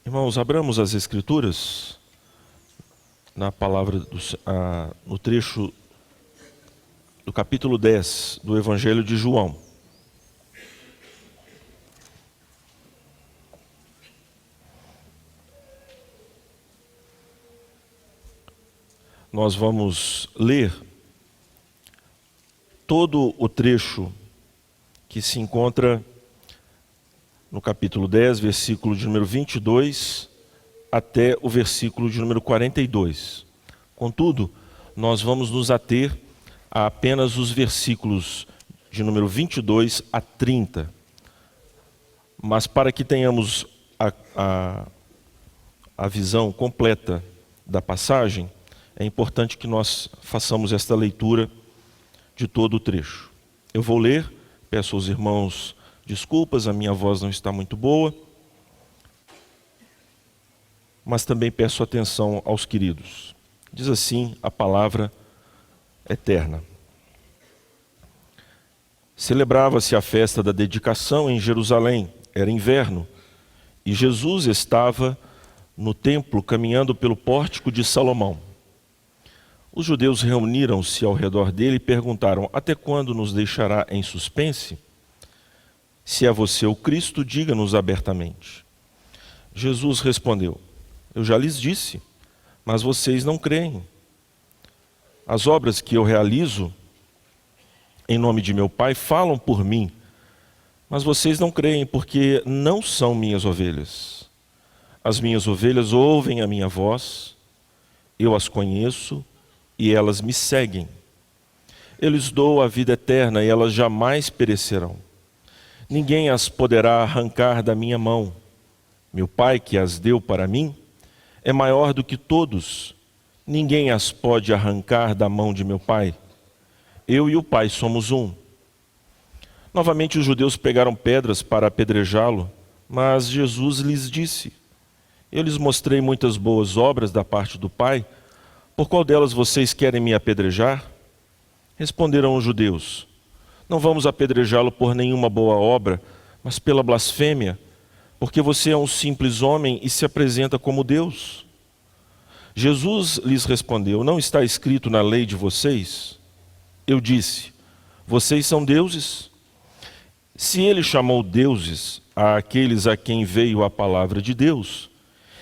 Irmãos, abramos as Escrituras na palavra no trecho do capítulo 10 do Evangelho de João. Nós vamos ler todo o trecho que se encontra no capítulo 10, versículo de número 22, até o versículo de número 42. Contudo, nós vamos nos ater a apenas os versículos de número 22 a 30. Mas para que tenhamos a visão completa da passagem, é importante que nós façamos esta leitura de todo o trecho. Eu vou ler, peço aos irmãos desculpas, a minha voz não está muito boa, mas também peço atenção aos queridos. Diz assim a palavra eterna. Celebrava-se a festa da dedicação em Jerusalém, era inverno, e Jesus estava no templo caminhando pelo pórtico de Salomão. Os judeus reuniram-se ao redor dele e perguntaram: até quando nos deixará em suspense? Se é você o Cristo, diga-nos abertamente. Jesus respondeu: eu já lhes disse, mas vocês não creem. As obras que eu realizo em nome de meu Pai falam por mim, mas vocês não creem porque não são minhas ovelhas. As minhas ovelhas ouvem a minha voz, eu as conheço e elas me seguem. Eu lhes dou a vida eterna e elas jamais perecerão. Ninguém as poderá arrancar da minha mão. Meu Pai, que as deu para mim, é maior do que todos. Ninguém as pode arrancar da mão de meu Pai. Eu e o Pai somos um. Novamente os judeus pegaram pedras para apedrejá-lo, mas Jesus lhes disse: eu lhes mostrei muitas boas obras da parte do Pai. Por qual delas vocês querem me apedrejar? Responderam os judeus: não vamos apedrejá-lo por nenhuma boa obra, mas pela blasfêmia, porque você é um simples homem e se apresenta como Deus. Jesus lhes respondeu: não está escrito na lei de vocês? Eu disse: vocês são deuses? Se ele chamou deuses àqueles a quem veio a palavra de Deus,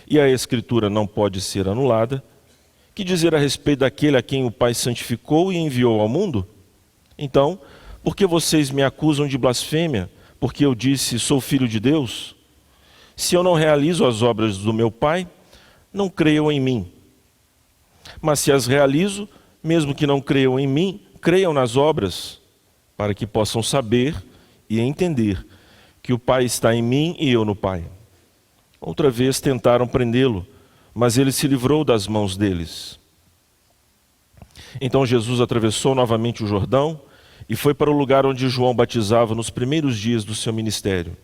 e a Escritura não pode ser anulada, que dizer a respeito daquele a quem o Pai santificou e enviou ao mundo? Então, por que vocês me acusam de blasfêmia, porque eu disse, sou filho de Deus? Se eu não realizo as obras do meu Pai, não creiam em mim. Mas se as realizo, mesmo que não creiam em mim, creiam nas obras, para que possam saber e entender que o Pai está em mim e eu no Pai. Outra vez tentaram prendê-lo, mas ele se livrou das mãos deles. Então Jesus atravessou novamente o Jordão e foi para o lugar onde João batizava nos primeiros dias do seu ministério.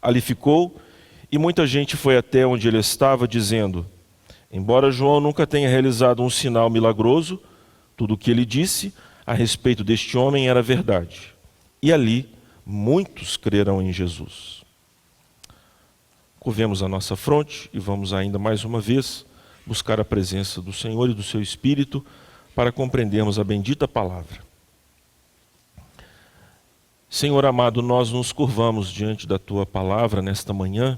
Ali ficou e muita gente foi até onde ele estava, dizendo: embora João nunca tenha realizado um sinal milagroso, tudo o que ele disse a respeito deste homem era verdade. E ali muitos creram em Jesus. Curvemos a nossa fronte e vamos ainda mais uma vez buscar a presença do Senhor e do seu Espírito para compreendermos a bendita palavra. Senhor amado, nós nos curvamos diante da Tua palavra nesta manhã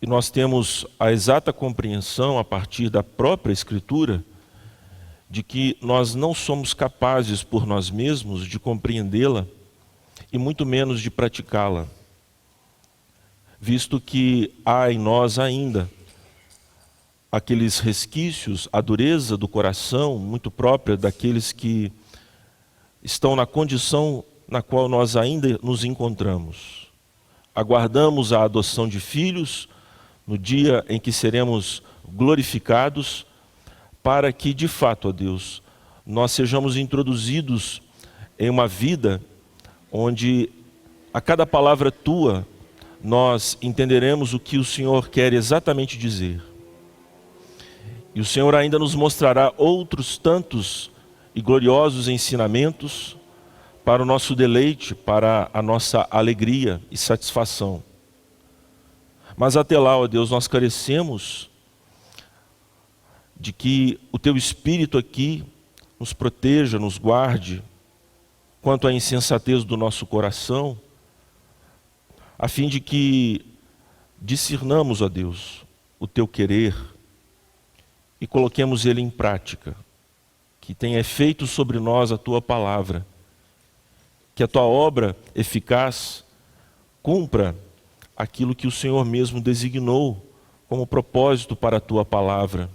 e nós temos a exata compreensão a partir da própria Escritura de que nós não somos capazes por nós mesmos de compreendê-la e muito menos de praticá-la, visto que há em nós ainda aqueles resquícios, a dureza do coração muito própria daqueles que estão na condição na qual nós ainda nos encontramos. Aguardamos a adoção de filhos no dia em que seremos glorificados, para que, de fato, ó Deus, nós sejamos introduzidos em uma vida onde a cada palavra Tua nós entenderemos o que o Senhor quer exatamente dizer. E o Senhor ainda nos mostrará outros tantos e gloriosos ensinamentos para o nosso deleite, para a nossa alegria e satisfação. Mas até lá, ó Deus, nós carecemos de que o Teu Espírito aqui nos proteja, nos guarde, quanto à insensatez do nosso coração, a fim de que discernamos, ó Deus, o Teu querer e coloquemos ele em prática, que tenha efeito sobre nós a Tua palavra, que a Tua obra eficaz cumpra aquilo que o Senhor mesmo designou como propósito para a Tua palavra,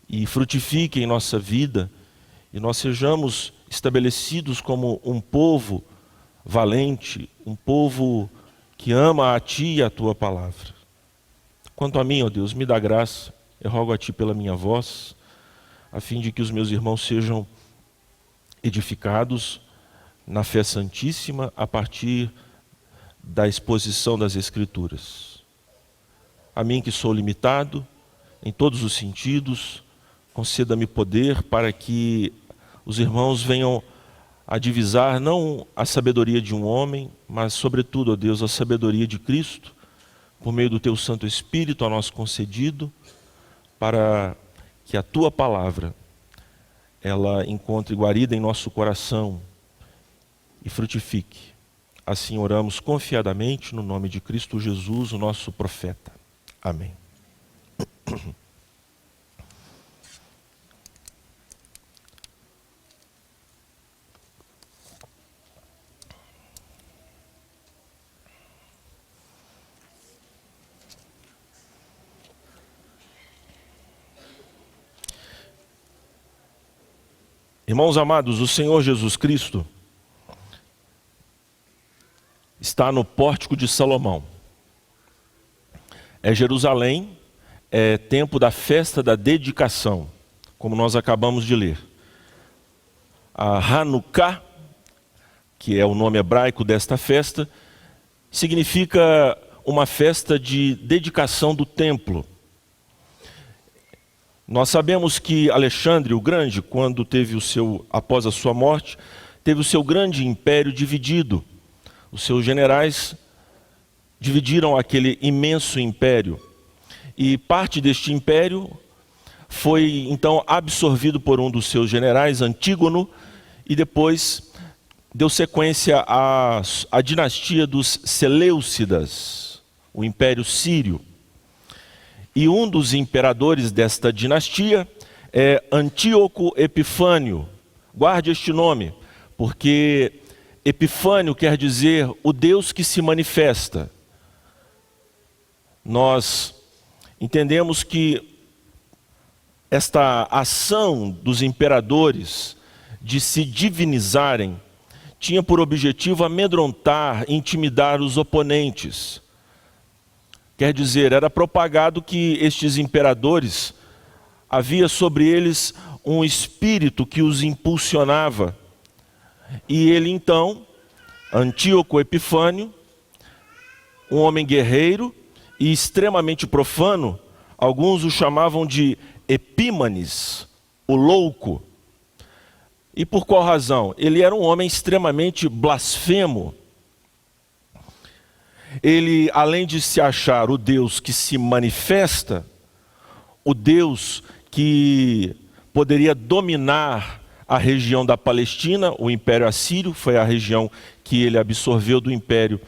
e frutifique em nossa vida, e nós sejamos estabelecidos como um povo valente, um povo que ama a Ti e a Tua palavra. Quanto a mim, ó Deus, me dá graça, eu rogo a Ti pela minha voz, a fim de que os meus irmãos sejam edificados na fé santíssima a partir da exposição das Escrituras. A mim que sou limitado em todos os sentidos, conceda-me poder para que os irmãos venham a divisar não a sabedoria de um homem, mas sobretudo, ó Deus, a sabedoria de Cristo, por meio do Teu Santo Espírito a nós concedido, para que a Tua palavra ela encontre guarida em nosso coração e frutifique. Assim oramos confiadamente no nome de Cristo Jesus, o nosso profeta. Amém. Irmãos amados, o Senhor Jesus Cristo está no pórtico de Salomão. É Jerusalém, é tempo da festa da dedicação, como nós acabamos de ler. A Hanukkah, que é o nome hebraico desta festa, significa uma festa de dedicação do templo. Nós sabemos que Alexandre o Grande, quando após a sua morte, teve o seu grande império dividido. Os seus generais dividiram aquele imenso império. E parte deste império foi então absorvido por um dos seus generais, Antígono, e depois deu sequência à dinastia dos Seleucidas, o Império Sírio. E um dos imperadores desta dinastia é Antíoco Epifânio. Guarde este nome, porque Epifânio quer dizer o Deus que se manifesta. Nós entendemos que esta ação dos imperadores de se divinizarem tinha por objetivo amedrontar, intimidar os oponentes. Quer dizer, era propagado que estes imperadores, havia sobre eles um espírito que os impulsionava. E ele então, Antíoco Epifânio, um homem guerreiro e extremamente profano, alguns o chamavam de Epímanes, o louco. E por qual razão? Ele era um homem extremamente blasfemo. Ele, além de se achar o Deus que se manifesta, o Deus que poderia dominar a região da Palestina, o Império Assírio, foi a região que ele absorveu do Império,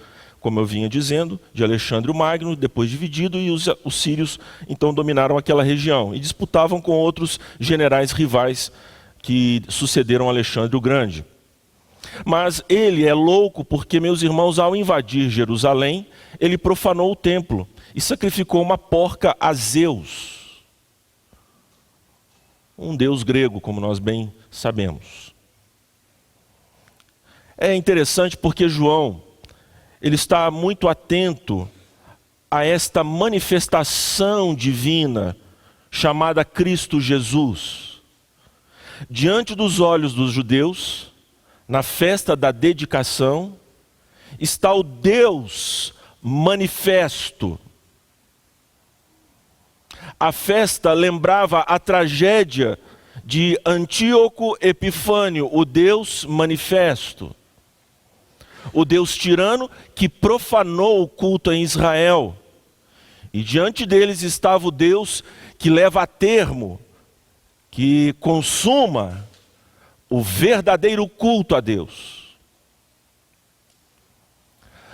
como eu vinha dizendo, de Alexandre o Magno, depois dividido, e os sírios então dominaram aquela região e disputavam com outros generais rivais que sucederam Alexandre o Grande. Mas ele é louco porque, meus irmãos, ao invadir Jerusalém, ele profanou o templo e sacrificou uma porca a Zeus, um deus grego, como nós bem sabemos. É interessante porque João, ele está muito atento a esta manifestação divina chamada Cristo Jesus. Diante dos olhos dos judeus, na festa da dedicação, está o Deus manifesto. A festa lembrava a tragédia de Antíoco Epifânio, o Deus manifesto. o Deus tirano que profanou o culto em Israel. E diante deles estava o Deus que leva a termo, que consuma o verdadeiro culto a Deus.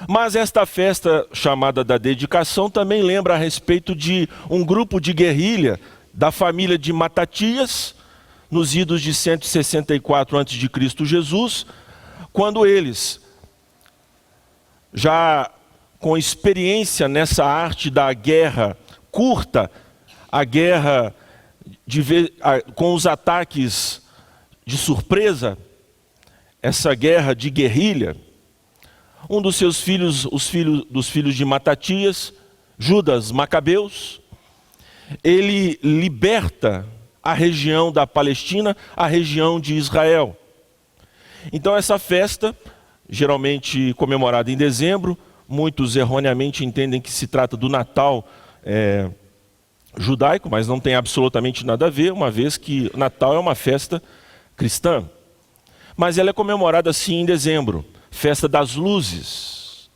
Mas esta festa chamada da dedicação também lembra a respeito de um grupo de guerrilha da família de Matatias, nos idos de 164 a.C. Jesus, quando eles, já com experiência nessa arte da guerra curta, a guerra com os ataques de surpresa, essa guerra de guerrilha, um dos seus filhos, dos filhos de Matatias, Judas Macabeus, ele liberta a região da Palestina, a região de Israel. Então essa festa, geralmente comemorada em dezembro, muitos erroneamente entendem que se trata do Natal judaico, mas não tem absolutamente nada a ver, uma vez que Natal é uma festa cristã. Mas ela é comemorada sim em dezembro, festa das luzes.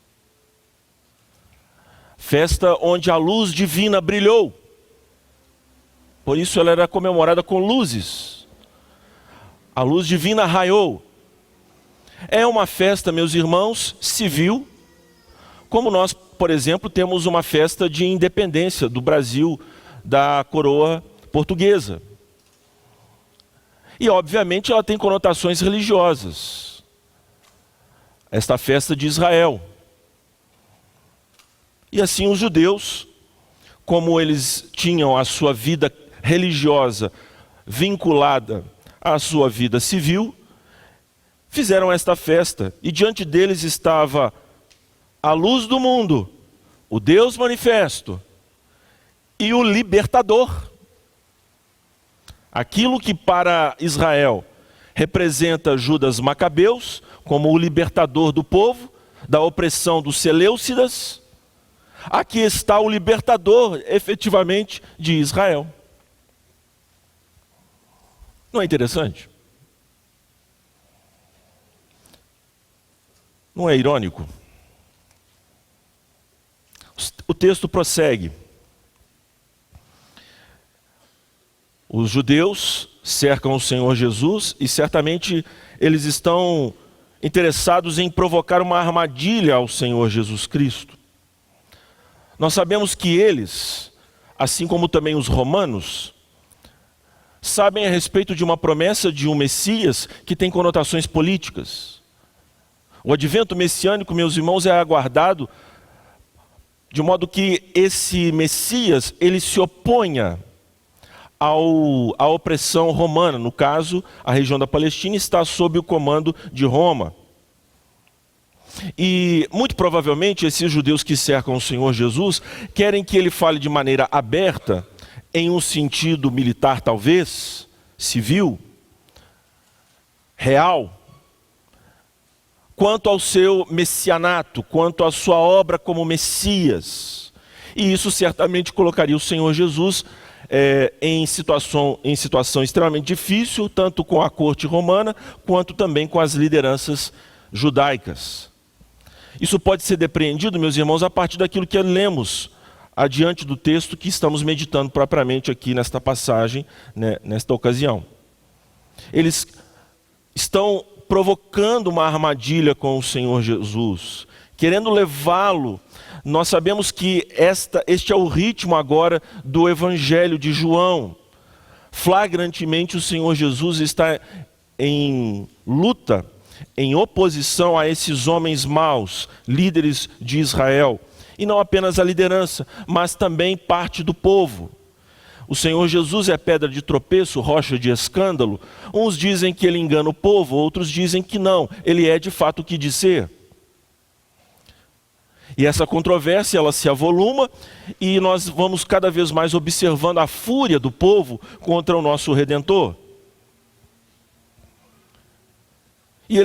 Festa onde a luz divina brilhou. Por isso ela era comemorada com luzes. A luz divina raiou. É uma festa, meus irmãos, civil, como nós, por exemplo, temos uma festa de independência do Brasil, da coroa portuguesa. E, obviamente, ela tem conotações religiosas. Esta festa de Israel. E assim os judeus, como eles tinham a sua vida religiosa vinculada à sua vida civil, fizeram esta festa. E diante deles estava a luz do mundo, o Deus manifesto e o libertador. Aquilo que para Israel representa Judas Macabeus como o libertador do povo, da opressão dos Seleucidas, aqui está o libertador efetivamente de Israel. Não é interessante? Não é irônico? O texto prossegue. Os judeus cercam o Senhor Jesus e certamente eles estão interessados em provocar uma armadilha ao Senhor Jesus Cristo. Nós sabemos que eles, assim como também os romanos, sabem a respeito de uma promessa de um Messias que tem conotações políticas. O advento messiânico, meus irmãos, é aguardado de modo que esse Messias, ele se oponha à opressão romana. No caso, a região da Palestina está sob o comando de Roma. E muito provavelmente esses judeus que cercam o Senhor Jesus querem que ele fale de maneira aberta, em um sentido militar talvez, civil, real, quanto ao seu messianato, quanto à sua obra como Messias. E isso certamente colocaria o Senhor Jesus em situação extremamente difícil, tanto com a corte romana, quanto também com as lideranças judaicas. Isso pode ser depreendido, meus irmãos, a partir daquilo que lemos adiante do texto que estamos meditando propriamente aqui nesta passagem, né, nesta ocasião. Eles estão provocando uma armadilha com o Senhor Jesus, querendo levá-lo. Nós sabemos que este é o ritmo agora do Evangelho de João. Flagrantemente o Senhor Jesus está em luta, em oposição a esses homens maus, líderes de Israel. E não apenas a liderança, mas também parte do povo. O Senhor Jesus é pedra de tropeço, rocha de escândalo. Uns dizem que ele engana o povo, outros dizem que não. Ele é de fato o que diz ser. E essa controvérsia, ela se avoluma e nós vamos cada vez mais observando a fúria do povo contra o nosso Redentor. E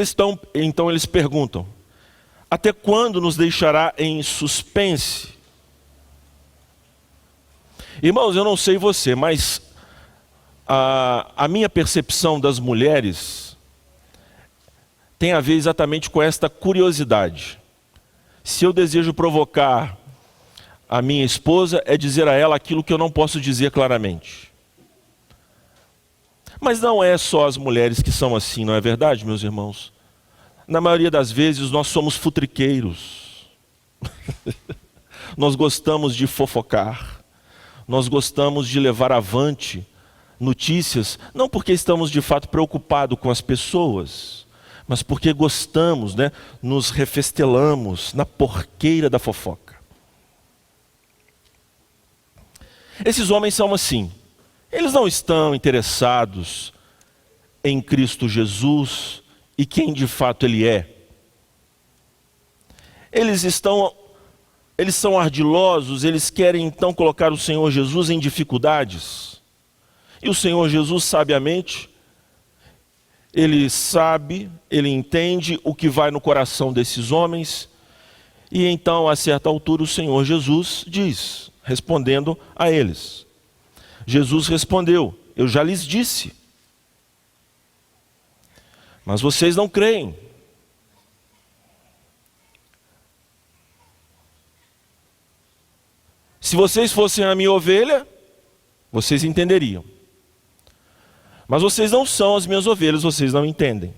então eles perguntam: até quando nos deixará em suspense? Irmãos, eu não sei você, mas a minha percepção das mulheres tem a ver exatamente com esta curiosidade. Se eu desejo provocar a minha esposa, é dizer a ela aquilo que eu não posso dizer claramente. Mas não é só as mulheres que são assim, não é verdade, meus irmãos? Na maioria das vezes nós somos futriqueiros. Nós gostamos de fofocar. Nós gostamos de levar avante notícias, não porque estamos de fato preocupados com as pessoas, mas porque gostamos, né? Nos refestelamos na porqueira da fofoca. Esses homens são assim. Eles não estão interessados em Cristo Jesus e quem de fato Ele é. Eles são ardilosos, eles querem então colocar o Senhor Jesus em dificuldades. E o Senhor Jesus, sabiamente, Ele sabe, Ele entende o que vai no coração desses homens. E então, a certa altura, o Senhor Jesus diz, respondendo a eles. Jesus respondeu: eu já lhes disse, mas vocês não creem. Se vocês fossem a minha ovelha, vocês entenderiam. Mas vocês não são as minhas ovelhas, vocês não entendem.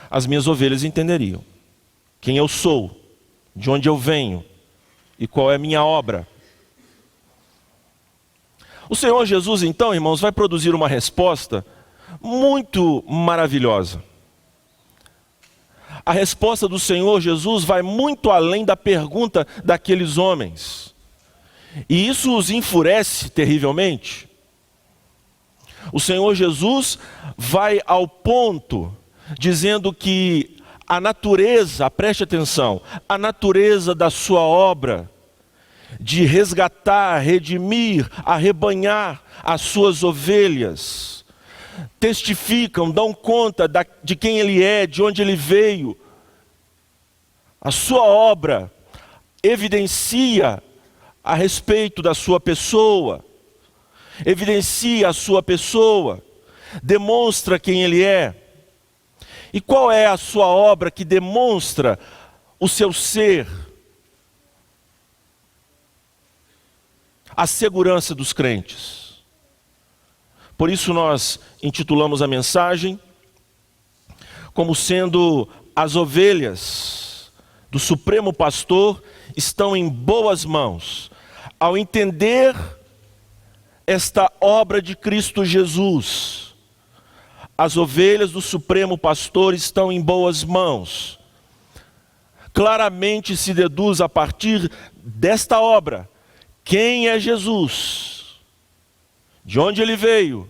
As minhas ovelhas entenderiam quem eu sou, de onde eu venho e qual é a minha obra. O Senhor Jesus, então, irmãos, vai produzir uma resposta muito maravilhosa. A resposta do Senhor Jesus vai muito além da pergunta daqueles homens. E isso os enfurece terrivelmente. O Senhor Jesus vai ao ponto, dizendo que a natureza, preste atenção, a natureza da sua obra, de resgatar, redimir, arrebanhar as suas ovelhas, testificam, dão conta de quem Ele é, de onde Ele veio. A sua obra evidencia a respeito da sua pessoa, evidencia a sua pessoa, demonstra quem Ele é. E qual é a sua obra que demonstra o seu ser? A segurança dos crentes. Por isso nós intitulamos a mensagem como sendo as ovelhas do Supremo Pastor estão em boas mãos. Ao entender esta obra de Cristo Jesus, as ovelhas do Supremo Pastor estão em boas mãos. Claramente se deduz a partir desta obra quem é Jesus, de onde Ele veio.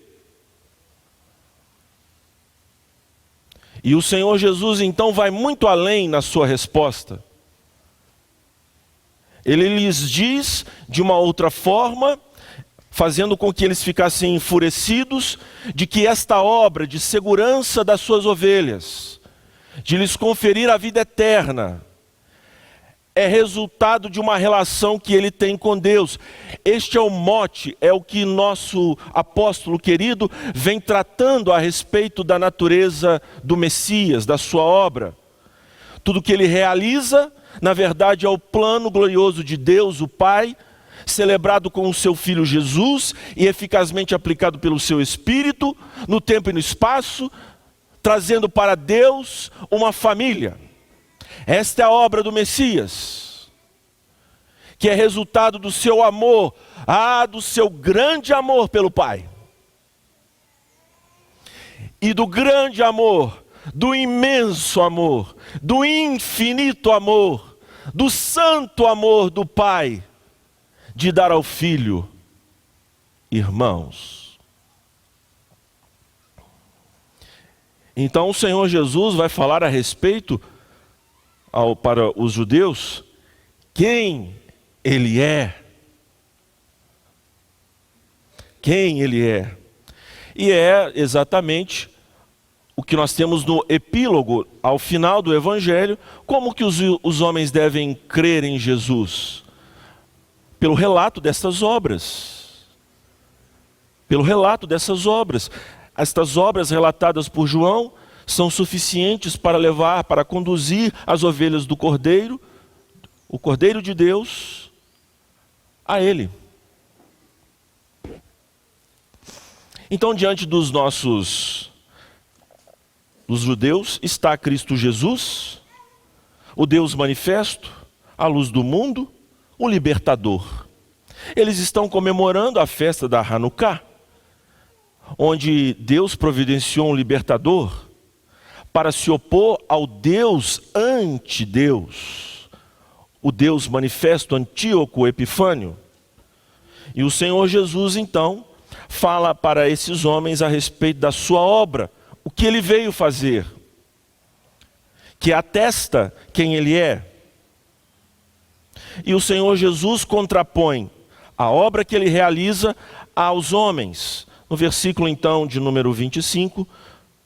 E o Senhor Jesus então vai muito além na sua resposta. Ele lhes diz de uma outra forma, fazendo com que eles ficassem enfurecidos, de que esta obra de segurança das suas ovelhas, de lhes conferir a vida eterna, é resultado de uma relação que ele tem com Deus. Este é o mote, é o que nosso apóstolo querido vem tratando a respeito da natureza do Messias, da sua obra. Tudo que ele realiza, na verdade, é o plano glorioso de Deus, o Pai, celebrado com o seu Filho Jesus e eficazmente aplicado pelo seu Espírito, no tempo e no espaço, trazendo para Deus uma família. Esta é a obra do Messias, que é resultado do seu amor, do seu grande amor pelo Pai. E do grande amor, do imenso amor, do infinito amor, do santo amor do Pai, de dar ao Filho irmãos. Então o Senhor Jesus vai falar a respeito para os judeus quem Ele é. Quem Ele é. E é exatamente o que nós temos no epílogo, ao final do Evangelho, como que os homens devem crer em Jesus? Pelo relato destas obras. Pelo relato dessas obras. Estas obras relatadas por João são suficientes para levar, para conduzir as ovelhas do Cordeiro, o Cordeiro de Deus, a Ele. Então, diante dos judeus, está Cristo Jesus, o Deus manifesto, a luz do mundo, o libertador. Eles estão comemorando a festa da Hanukkah, onde Deus providenciou um libertador para se opor ao Deus anti-Deus, o Deus manifesto Antíoco Epifânio. E o Senhor Jesus, então, fala para esses homens a respeito da sua obra, o que ele veio fazer, que atesta quem ele é. E o Senhor Jesus contrapõe a obra que ele realiza aos homens. No versículo então de número 25,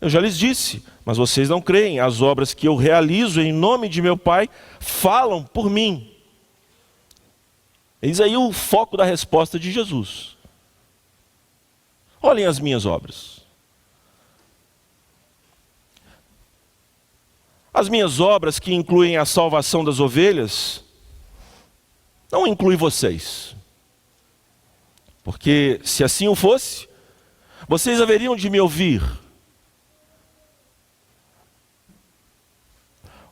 eu já lhes disse, mas vocês não creem, as obras que eu realizo em nome de meu Pai falam por mim. Eis aí o foco da resposta de Jesus. Olhem as minhas obras. As minhas obras, que incluem a salvação das ovelhas, não incluem vocês. Porque se assim o fosse, vocês haveriam de me ouvir.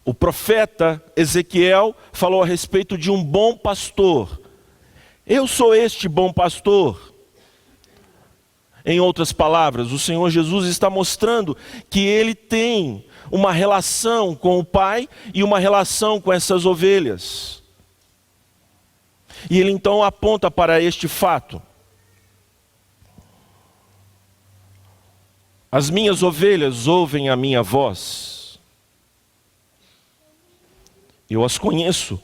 O profeta Ezequiel falou a respeito de um bom pastor. Eu sou este bom pastor. Em outras palavras, o Senhor Jesus está mostrando que ele tem uma relação com o Pai e uma relação com essas ovelhas. E ele então aponta para este fato. As minhas ovelhas ouvem a minha voz. Eu as conheço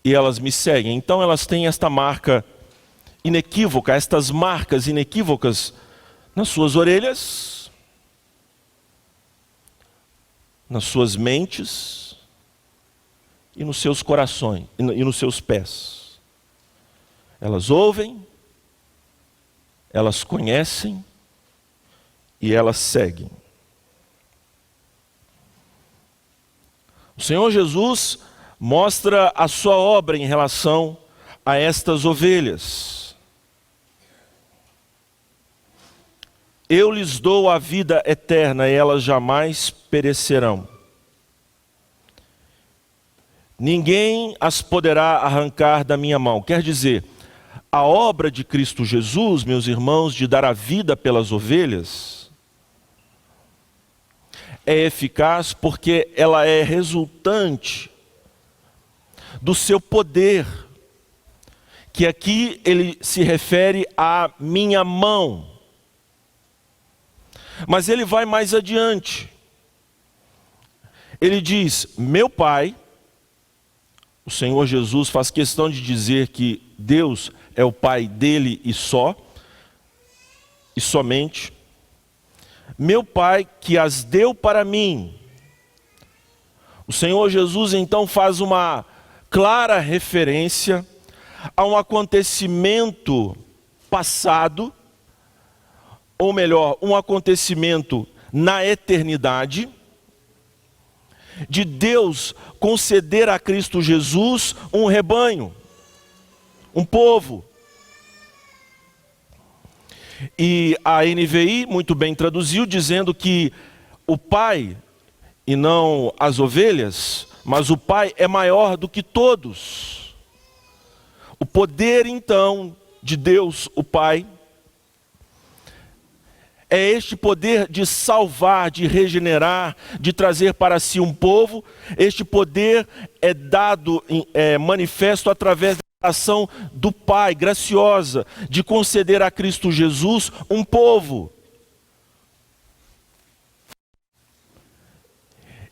e elas me seguem. Então elas têm esta marca inequívoca, estas marcas inequívocas nas suas orelhas, nas suas mentes e nos seus corações e nos seus pés. Elas ouvem, elas conhecem e elas seguem. O Senhor Jesus mostra a sua obra em relação a estas ovelhas. Eu lhes dou a vida eterna e elas jamais perecerão. Ninguém as poderá arrancar da minha mão. Quer dizer, a obra de Cristo Jesus, meus irmãos, de dar a vida pelas ovelhas, é eficaz porque ela é resultante do seu poder, que aqui ele se refere à minha mão. Mas ele vai mais adiante. Ele diz, meu Pai, o Senhor Jesus faz questão de dizer que Deus é o Pai dele e só, e somente. Meu Pai que as deu para mim. O Senhor Jesus então faz uma clara referência a um acontecimento passado, ou melhor, um acontecimento na eternidade, de Deus conceder a Cristo Jesus um rebanho, um povo. E a NVI muito bem traduziu, dizendo que o Pai, e não as ovelhas, mas o Pai é maior do que todos. O poder então de Deus, o Pai, é este poder de salvar, de regenerar, de trazer para si um povo. Este poder é dado, manifesto através da ação do Pai, graciosa, de conceder a Cristo Jesus um povo.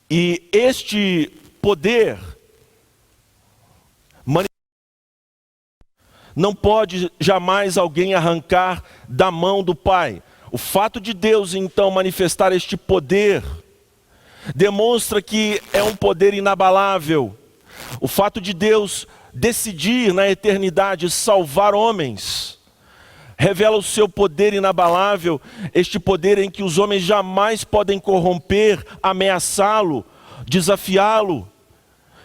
E este poder não pode jamais alguém arrancar da mão do Pai. O fato de Deus então manifestar este poder demonstra que é um poder inabalável. O fato de Deus decidir na eternidade salvar homens revela o seu poder inabalável, este poder em que os homens jamais podem corromper, ameaçá-lo, desafiá-lo.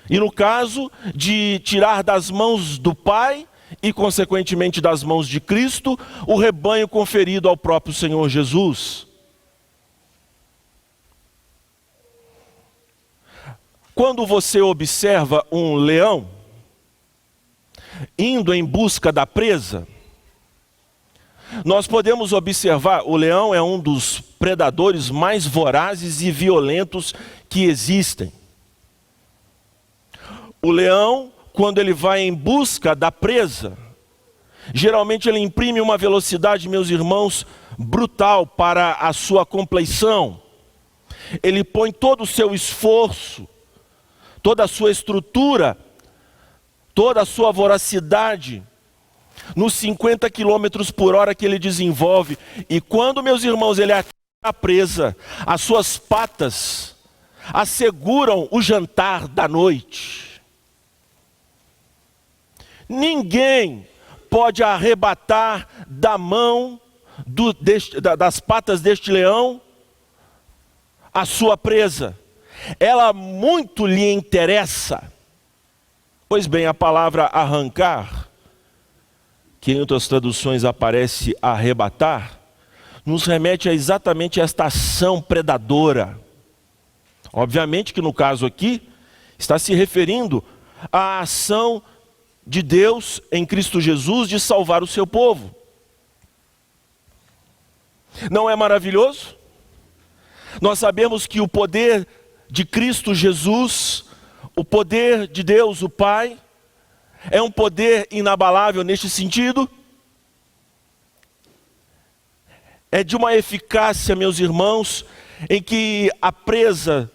E no caso de tirar das mãos do Pai e consequentemente das mãos de Cristo, o rebanho conferido ao próprio Senhor Jesus. Quando você observa um leão indo em busca da presa, nós podemos observar, o leão é um dos predadores mais vorazes e violentos que existem. O leão, quando ele vai em busca da presa, geralmente ele imprime uma velocidade, meus irmãos, brutal para a sua compleição. Ele põe todo o seu esforço, toda a sua estrutura, toda a sua voracidade nos 50 quilômetros por hora que ele desenvolve. E quando, meus irmãos, ele atinge a presa, as suas patas asseguram o jantar da noite. Ninguém pode arrebatar da mão das patas deste leão a sua presa. Ela muito lhe interessa. Pois bem, a palavra arrancar, que em outras traduções aparece arrebatar, nos remete a exatamente esta ação predadora. Obviamente que no caso aqui, está se referindo à ação de Deus em Cristo Jesus de salvar o seu povo. Não é maravilhoso? Nós sabemos que o poder de Cristo Jesus, o poder de Deus, o Pai, é um poder inabalável neste sentido. É de uma eficácia, meus irmãos, em que a presa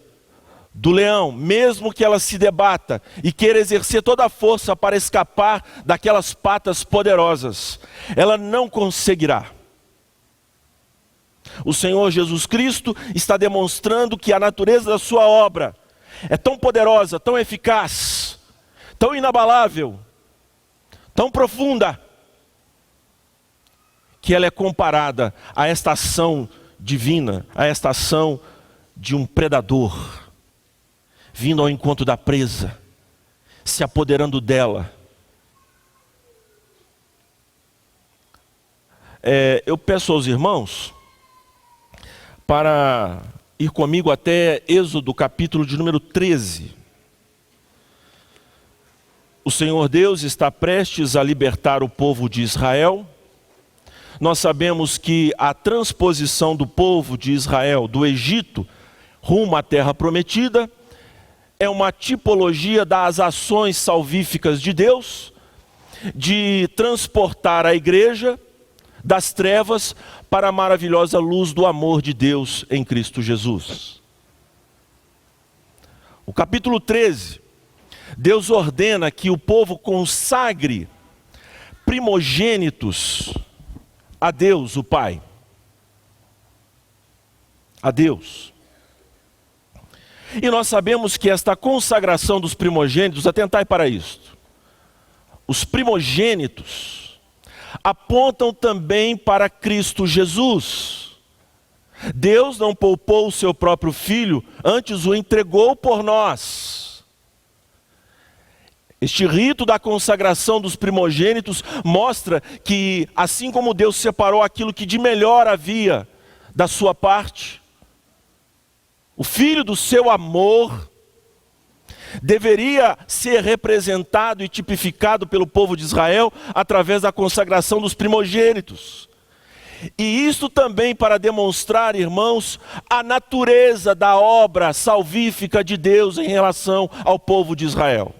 do leão, mesmo que ela se debata e queira exercer toda a força para escapar daquelas patas poderosas, ela não conseguirá. O Senhor Jesus Cristo está demonstrando que a natureza da sua obra é tão poderosa, tão eficaz, tão inabalável, tão profunda, que ela é comparada a esta ação divina, a esta ação de um predador, vindo ao encontro da presa, se apoderando dela. Eu peço aos irmãos para ir comigo até Êxodo, capítulo de número 13. O Senhor Deus está prestes a libertar o povo de Israel. Nós sabemos que a transposição do povo de Israel do Egito rumo à terra prometida é uma tipologia das ações salvíficas de Deus, de transportar a igreja das trevas para a maravilhosa luz do amor de Deus em Cristo Jesus. O capítulo 13, Deus ordena que o povo consagre primogênitos a Deus, o Pai. A Deus. E nós sabemos que esta consagração dos primogênitos, atentai para isto, os primogênitos apontam também para Cristo Jesus. Deus não poupou o seu próprio Filho, antes o entregou por nós. Este rito da consagração dos primogênitos mostra que, assim como Deus separou aquilo que de melhor havia da sua parte, o Filho do seu amor deveria ser representado e tipificado pelo povo de Israel através da consagração dos primogênitos. E isso também para demonstrar, irmãos, a natureza da obra salvífica de Deus em relação ao povo de Israel.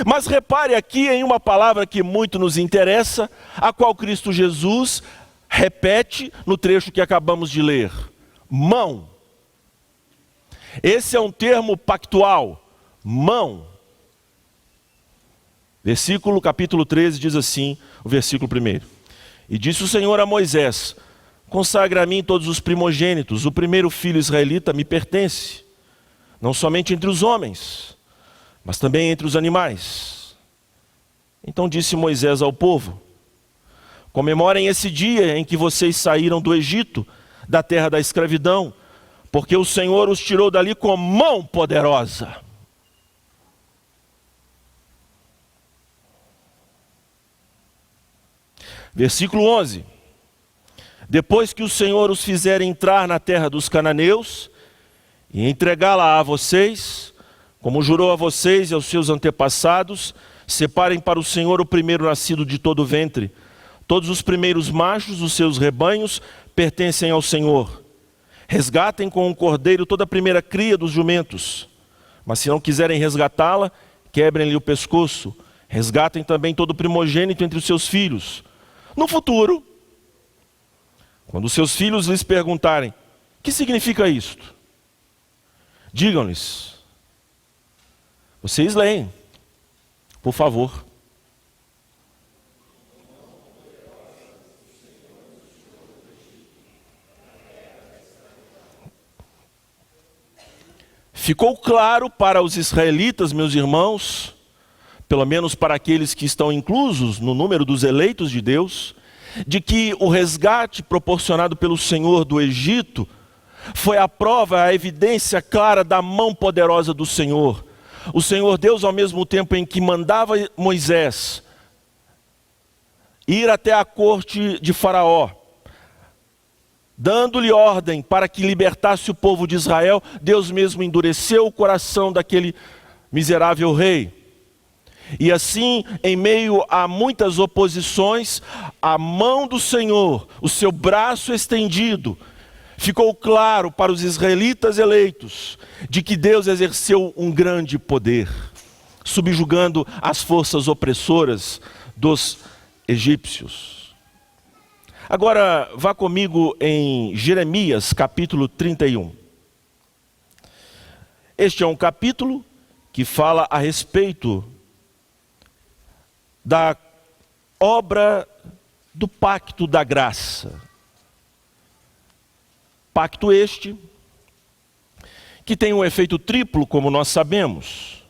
Mas repare aqui em uma palavra que muito nos interessa, a qual Cristo Jesus repete no trecho que acabamos de ler: mão. Esse é um termo pactual, mão. Capítulo 13 diz assim, o versículo 1. E disse o Senhor a Moisés: consagra a mim todos os primogênitos, o primeiro filho israelita me pertence, não somente entre os homens, mas também entre os animais. Então disse Moisés ao povo: Comemorem esse dia em que vocês saíram do Egito, da terra da escravidão, porque o Senhor os tirou dali com mão poderosa. Versículo 11. Depois que o Senhor os fizer entrar na terra dos cananeus e entregá-la a vocês, como jurou a vocês e aos seus antepassados, separem para o Senhor o primeiro nascido de todo o ventre. Todos os primeiros machos dos seus rebanhos pertencem ao Senhor. Resgatem com um cordeiro toda a primeira cria dos jumentos. Mas se não quiserem resgatá-la, quebrem-lhe o pescoço. Resgatem também todo o primogênito entre os seus filhos. No futuro, quando seus filhos lhes perguntarem: que significa isto? Digam-lhes. Vocês leem, por favor. Ficou claro para os israelitas, meus irmãos, pelo menos para aqueles que estão inclusos no número dos eleitos de Deus, de que o resgate proporcionado pelo Senhor do Egito foi a prova, a evidência clara da mão poderosa do Senhor. O Senhor Deus, ao mesmo tempo em que mandava Moisés ir até a corte de Faraó, dando-lhe ordem para que libertasse o povo de Israel, Deus mesmo endureceu o coração daquele miserável rei. E assim, em meio a muitas oposições, a mão do Senhor, o seu braço estendido, ficou claro para os israelitas eleitos de que Deus exerceu um grande poder, subjugando as forças opressoras dos egípcios. Agora, vá comigo em Jeremias, capítulo 31. Este é um capítulo que fala a respeito da obra do pacto da graça. Pacto este que tem um efeito triplo, como nós sabemos.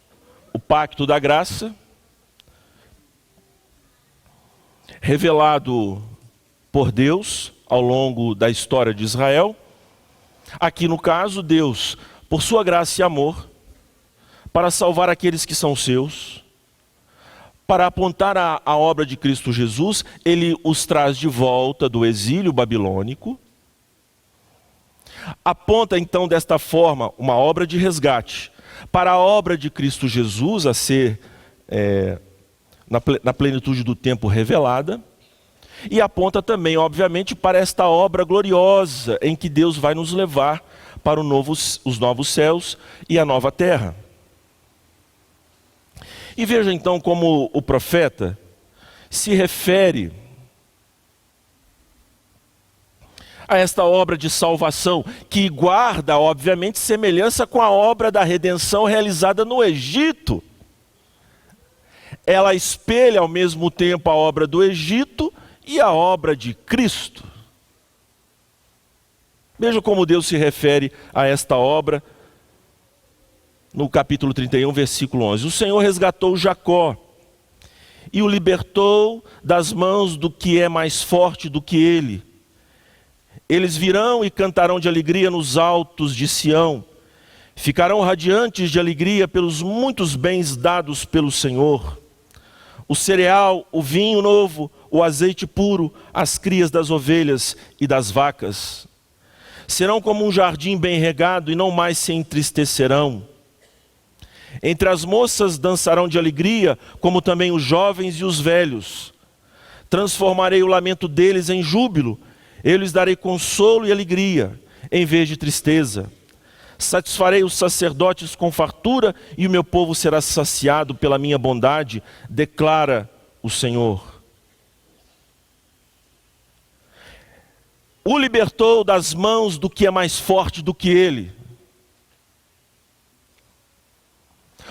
O pacto da graça, revelado por Deus ao longo da história de Israel. Aqui no caso, Deus, por sua graça e amor, para salvar aqueles que são seus, para apontar a obra de Cristo Jesus, ele os traz de volta do exílio babilônico. Aponta então desta forma uma obra de resgate para a obra de Cristo Jesus a ser na plenitude do tempo revelada. E aponta também, obviamente, para esta obra gloriosa em que Deus vai nos levar para os novos céus e a nova terra. E veja então como o profeta se refere a esta obra de salvação, que guarda, obviamente, semelhança com a obra da redenção realizada no Egito. Ela espelha ao mesmo tempo a obra do Egito e a obra de Cristo. Veja como Deus se refere a esta obra no capítulo 31, versículo 11. O Senhor resgatou Jacó e o libertou das mãos do que é mais forte do que ele. Eles virão e cantarão de alegria nos altos de Sião. Ficarão radiantes de alegria pelos muitos bens dados pelo Senhor. O cereal, o vinho novo, o azeite puro, as crias das ovelhas e das vacas. Serão como um jardim bem regado e não mais se entristecerão. Entre as moças dançarão de alegria, como também os jovens e os velhos. Transformarei o lamento deles em júbilo. Eu lhes darei consolo e alegria, em vez de tristeza. Satisfarei os sacerdotes com fartura, e o meu povo será saciado pela minha bondade, declara o Senhor. O libertou das mãos do que é mais forte do que ele.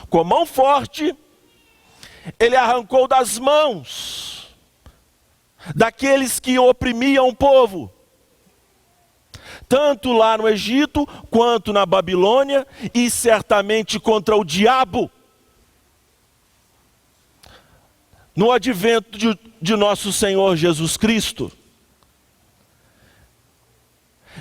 Com mão forte, ele arrancou das mãos daqueles que oprimiam o povo, tanto lá no Egito, quanto na Babilônia, e certamente contra o diabo. no advento de nosso Senhor Jesus Cristo.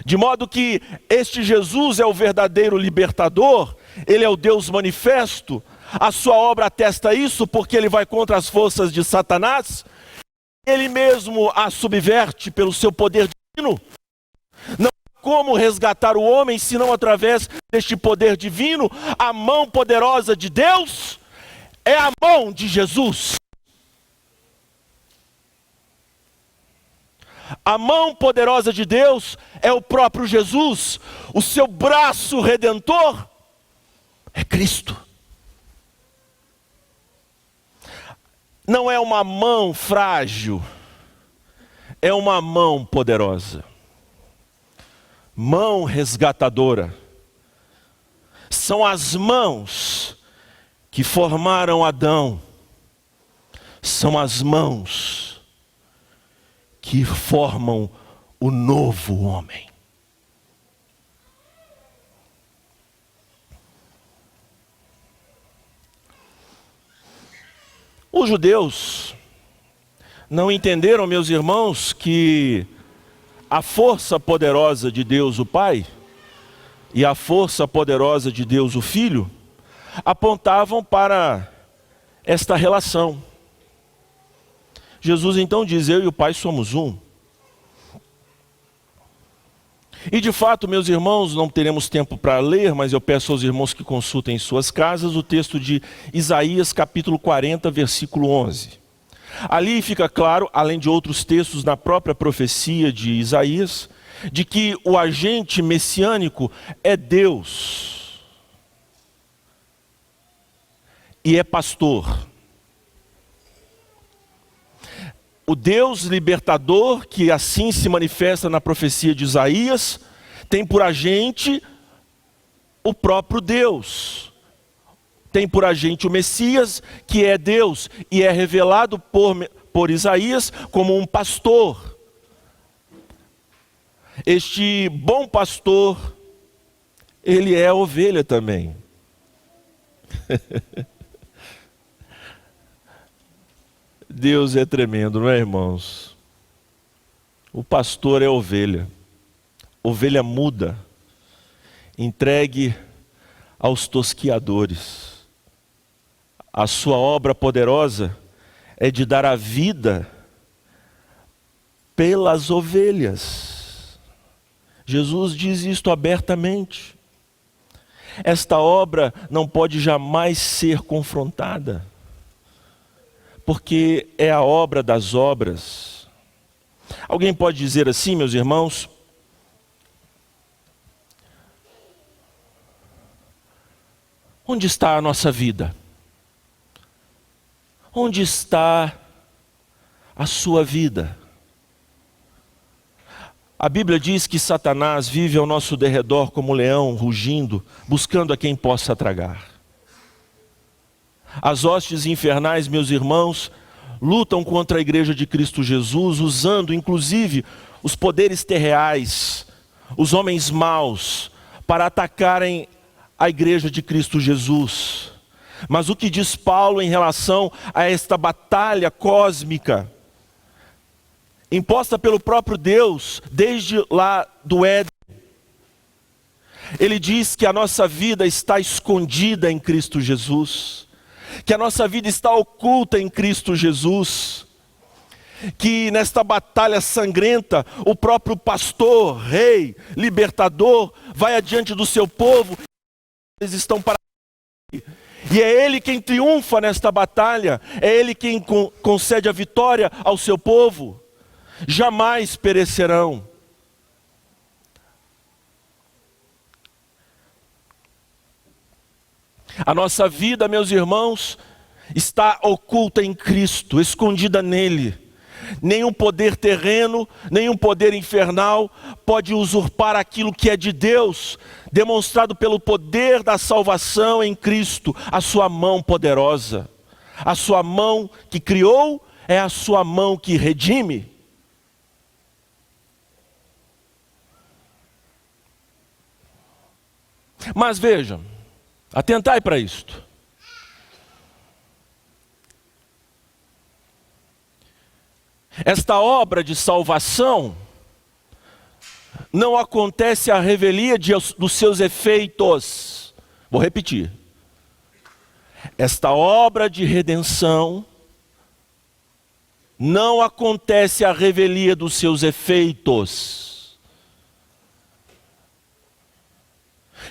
De modo que este Jesus é o verdadeiro libertador, ele é o Deus manifesto. A sua obra atesta isso, porque ele vai contra as forças de Satanás, ele mesmo a subverte pelo seu poder divino. Não há como resgatar o homem senão através deste poder divino. A mão poderosa de Deus é a mão de Jesus. A mão poderosa de Deus é o próprio Jesus. O seu braço redentor é Cristo. Não é uma mão frágil, é uma mão poderosa. Mão resgatadora. São as mãos que formaram Adão. São as mãos que formam o novo homem. Os judeus não entenderam, meus irmãos, que a força poderosa de Deus o Pai e a força poderosa de Deus o Filho apontavam para esta relação. Jesus então diz: eu e o Pai somos um. E de fato, meus irmãos, não teremos tempo para ler, mas eu peço aos irmãos que consultem em suas casas o texto de Isaías capítulo 40, versículo 11. Ali fica claro, além de outros textos na própria profecia de Isaías, de que o agente messiânico é Deus e é pastor. O Deus libertador, que assim se manifesta na profecia de Isaías, tem por agente o próprio Deus. Tem por agente o Messias, que é Deus, e é revelado por Isaías como um pastor. Este bom pastor, ele é ovelha também. Deus é tremendo, não é, irmãos? O pastor é ovelha, ovelha muda, entregue aos tosquiadores. A sua obra poderosa é de dar a vida pelas ovelhas. Jesus diz isto abertamente. Esta obra não pode jamais ser confrontada, porque é a obra das obras. Alguém pode dizer assim, meus irmãos: onde está a nossa vida? Onde está a sua vida? A Bíblia diz que Satanás vive ao nosso derredor como um leão rugindo, buscando a quem possa tragar. As hostes infernais, meus irmãos, lutam contra a igreja de Cristo Jesus, usando inclusive os poderes terreais, os homens maus, para atacarem a igreja de Cristo Jesus. Mas o que diz Paulo em relação a esta batalha cósmica, imposta pelo próprio Deus, desde lá do Éden? Ele diz que a nossa vida está escondida em Cristo Jesus, que a nossa vida está oculta em Cristo Jesus, que nesta batalha sangrenta, o próprio pastor, rei, libertador, vai adiante do seu povo, eles estão para ele, e é ele quem triunfa nesta batalha, é ele quem concede a vitória ao seu povo. Jamais perecerão. A nossa vida, meus irmãos, está oculta em Cristo, escondida nele. Nenhum poder terreno, nenhum poder infernal pode usurpar aquilo que é de Deus, demonstrado pelo poder da salvação em Cristo, a sua mão poderosa. A sua mão que criou é a sua mão que redime. Mas vejam, atentai para isto. Esta obra de salvação não acontece à revelia dos seus efeitos. Vou repetir. Esta obra de redenção não acontece à revelia dos seus efeitos.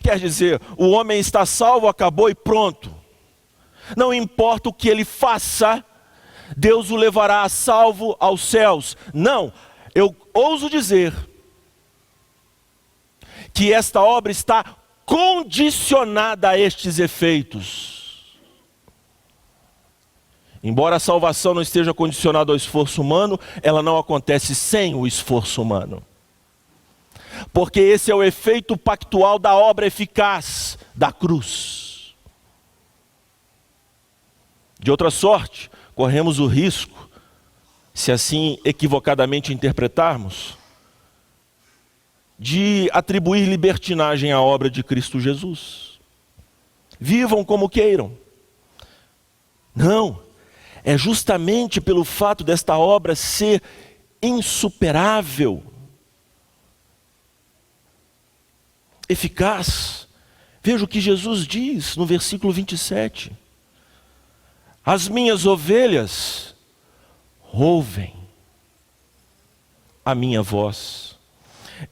Quer dizer, o homem está salvo, acabou e pronto. Não importa o que ele faça, Deus o levará a salvo aos céus. Não, eu ouso dizer que esta obra está condicionada a estes efeitos. Embora a salvação não esteja condicionada ao esforço humano, ela não acontece sem o esforço humano. Porque esse é o efeito pactual da obra eficaz da cruz. De outra sorte, corremos o risco, se assim equivocadamente interpretarmos, de atribuir libertinagem à obra de Cristo Jesus. Vivam como queiram. Não, é justamente pelo fato desta obra ser insuperável, eficaz. Veja o que Jesus diz no versículo 27. As minhas ovelhas ouvem a minha voz.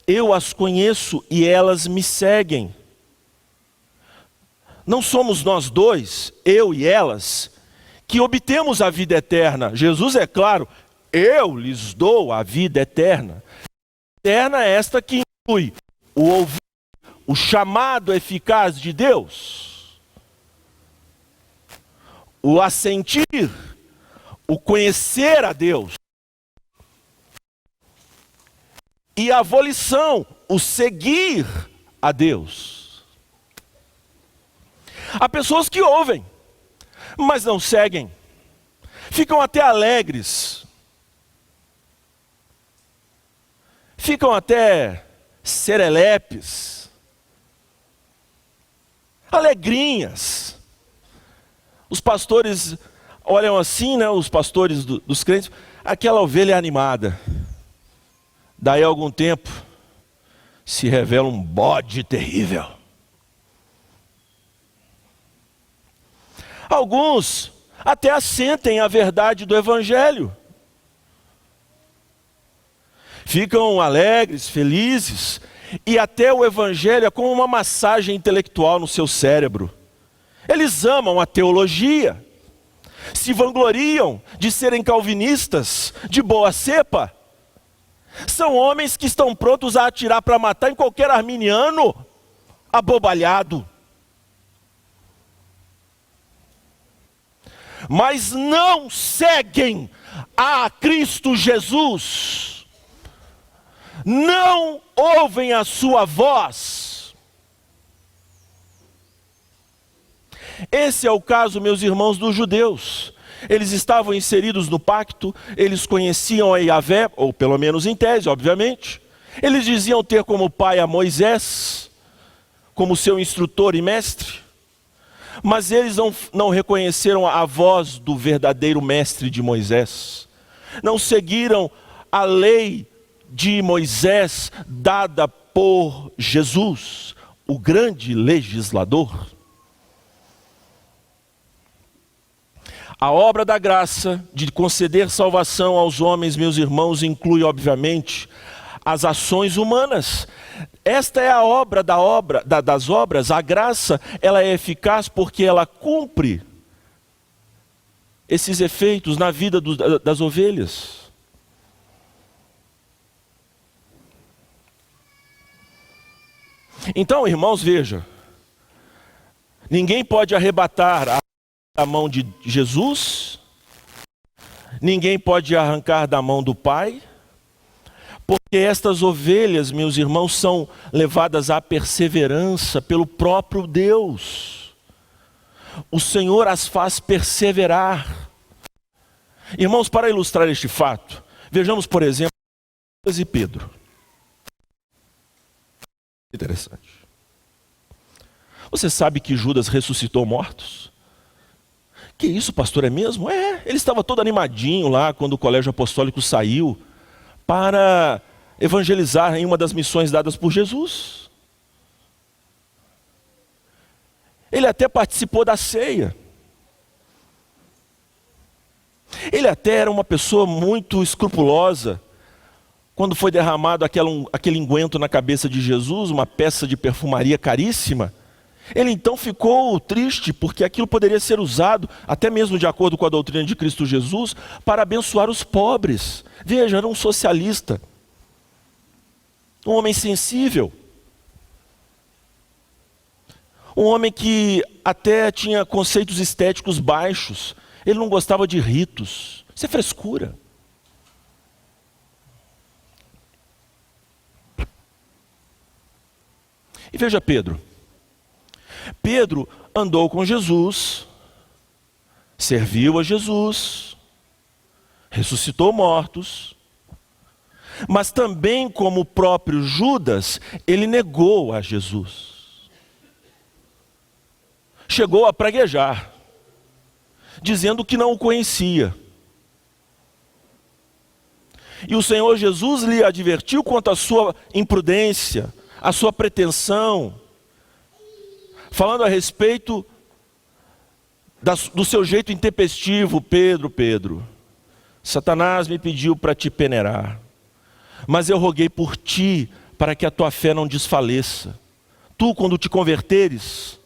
Eu as conheço e elas me seguem. Não somos nós dois, eu e elas, que obtemos a vida eterna. Jesus é claro, eu lhes dou a vida eterna. Eterna é esta que inclui o ouvir, o chamado eficaz de Deus, o assentir, o conhecer a Deus, e a volição, o seguir a Deus. Há pessoas que ouvem, mas não seguem, ficam até alegres, ficam até serelepes, alegrinhas. Os pastores olham assim, né, os pastores dos crentes, aquela ovelha animada. Daí a algum tempo, se revela um bode terrível. Alguns até assentem a verdade do Evangelho. Ficam alegres, felizes, e até o Evangelho é como uma massagem intelectual no seu cérebro. Eles amam a teologia, se vangloriam de serem calvinistas, de boa cepa. São homens que estão prontos a atirar para matar em qualquer arminiano abobalhado. Mas não seguem a Cristo Jesus. Não ouvem a sua voz. Esse é o caso, meus irmãos, dos judeus. Eles estavam inseridos no pacto, eles conheciam a Yahvé, ou pelo menos em tese, obviamente. Eles diziam ter como pai a Moisés, como seu instrutor e mestre. Mas eles não reconheceram a voz do verdadeiro mestre de Moisés. Não seguiram a lei de Moisés dada por Jesus, o grande legislador. A obra da graça de conceder salvação aos homens, meus irmãos, inclui, obviamente, as ações humanas. Esta é a obra das obras. A graça, ela é eficaz porque ela cumpre esses efeitos na vida das ovelhas. Então, irmãos, veja, ninguém pode arrebatar a mão de Jesus, ninguém pode arrancar da mão do Pai, porque estas ovelhas, meus irmãos, são levadas à perseverança pelo próprio Deus. O Senhor as faz perseverar. Irmãos, para ilustrar este fato, vejamos, por exemplo, Judas e Pedro. Interessante. Você sabe que Judas ressuscitou mortos? Que isso, pastor, é mesmo? Ele estava todo animadinho lá quando o colégio apostólico saiu para evangelizar em uma das missões dadas por Jesus. Ele até participou da ceia. Ele até era uma pessoa muito escrupulosa. Quando foi derramado aquele unguento na cabeça de Jesus, uma peça de perfumaria caríssima, ele então ficou triste, porque aquilo poderia ser usado, até mesmo de acordo com a doutrina de Cristo Jesus, para abençoar os pobres. Veja, era um socialista, um homem sensível, um homem que até tinha conceitos estéticos baixos. Ele não gostava de ritos. Isso é frescura. E veja Pedro. Pedro andou com Jesus, serviu a Jesus, ressuscitou mortos, mas também, como o próprio Judas, ele negou a Jesus. Chegou a praguejar, dizendo que não o conhecia. E o Senhor Jesus lhe advertiu quanto à sua imprudência, à sua pretensão, falando a respeito do seu jeito intempestivo. Pedro, Satanás me pediu para te peneirar, mas eu roguei por ti, para que a tua fé não desfaleça. Tu, quando te converteres,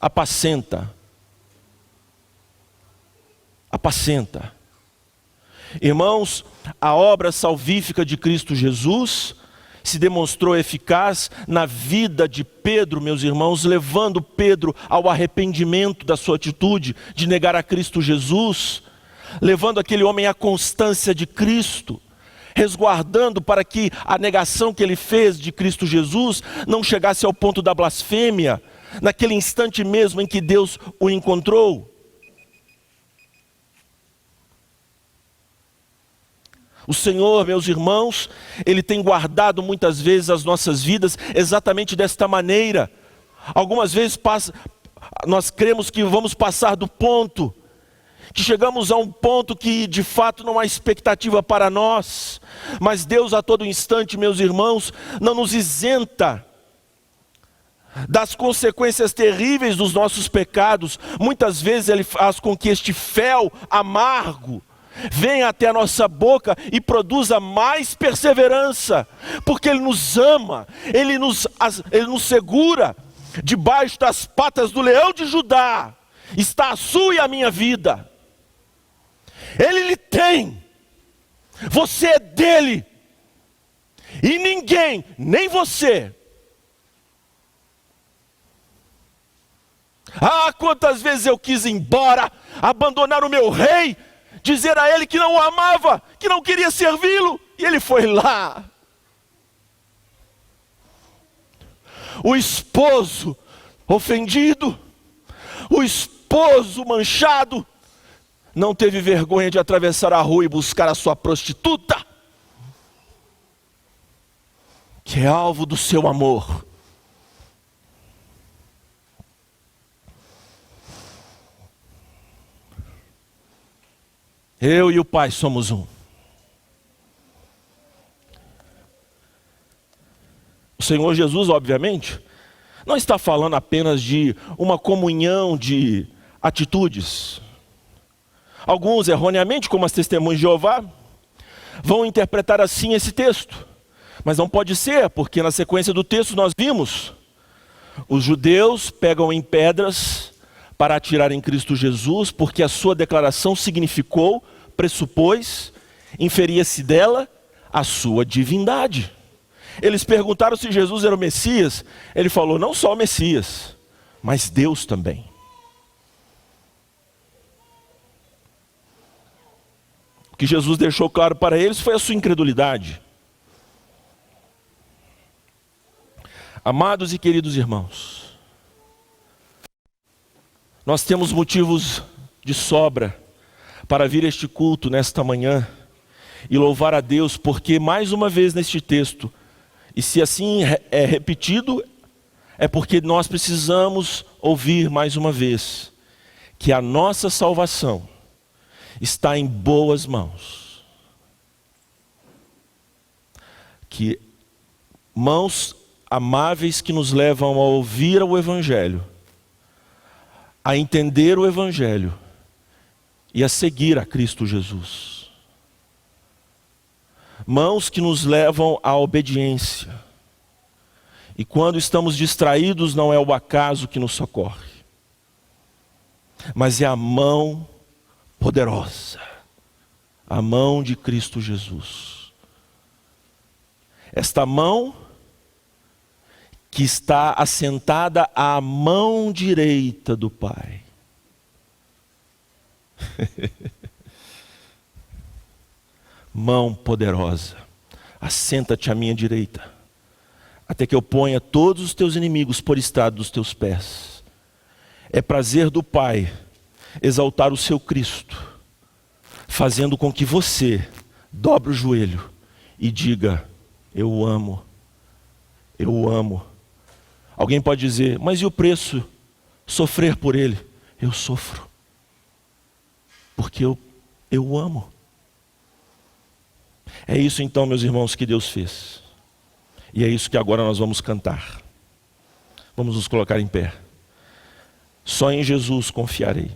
apacenta. Irmãos, a obra salvífica de Cristo Jesus se demonstrou eficaz na vida de Pedro, meus irmãos, levando Pedro ao arrependimento da sua atitude de negar a Cristo Jesus, levando aquele homem à constância de Cristo, resguardando para que a negação que ele fez de Cristo Jesus não chegasse ao ponto da blasfêmia, naquele instante mesmo em que Deus o encontrou. O Senhor, meus irmãos, Ele tem guardado muitas vezes as nossas vidas exatamente desta maneira. Algumas vezes nós cremos que vamos passar do ponto, que chegamos a um ponto que de fato não há expectativa para nós. Mas Deus a todo instante, meus irmãos, não nos isenta das consequências terríveis dos nossos pecados. Muitas vezes Ele faz com que este fel amargo venha até a nossa boca e produza mais perseverança, porque Ele nos ama, Ele nos segura debaixo das patas do leão de Judá. Está a sua e a minha vida. Ele lhe tem, você é dele, e ninguém, nem você. Quantas vezes eu quis ir embora, abandonar o meu rei, dizer a ele que não o amava, que não queria servi-lo, e ele foi lá. O esposo ofendido, o esposo manchado, não teve vergonha de atravessar a rua e buscar a sua prostituta, que é alvo do seu amor. Eu e o Pai somos um. O Senhor Jesus, obviamente, não está falando apenas de uma comunhão de atitudes. Alguns, erroneamente, como as testemunhas de Jeová, vão interpretar assim esse texto. Mas não pode ser, porque na sequência do texto nós vimos: os judeus pegam em pedras para atirar em Cristo Jesus, porque a sua declaração significou, pressupôs, inferia-se dela a sua divindade. Eles perguntaram se Jesus era o Messias. Ele falou, não só o Messias, mas Deus também. O que Jesus deixou claro para eles foi a sua incredulidade. Amados e queridos irmãos, nós temos motivos de sobra para vir a este culto nesta manhã e louvar a Deus, porque mais uma vez neste texto, e se assim é repetido, é porque nós precisamos ouvir mais uma vez que a nossa salvação está em boas mãos. Que mãos amáveis que nos levam a ouvir o Evangelho, a entender o Evangelho e a seguir a Cristo Jesus. Mãos que nos levam à obediência. E quando estamos distraídos, não é o acaso que nos socorre, mas é a mão poderosa, a mão de Cristo Jesus. Esta mão que está assentada à mão direita do Pai. Mão poderosa, assenta-te à minha direita, até que eu ponha todos os teus inimigos por estrado dos teus pés. É prazer do Pai exaltar o seu Cristo, fazendo com que você dobre o joelho e diga: eu o amo, eu o amo. Alguém pode dizer: mas e o preço? Sofrer por ele? Eu sofro, porque eu o amo. É isso então, meus irmãos, que Deus fez. E é isso que agora nós vamos cantar. Vamos nos colocar em pé. Só em Jesus confiarei.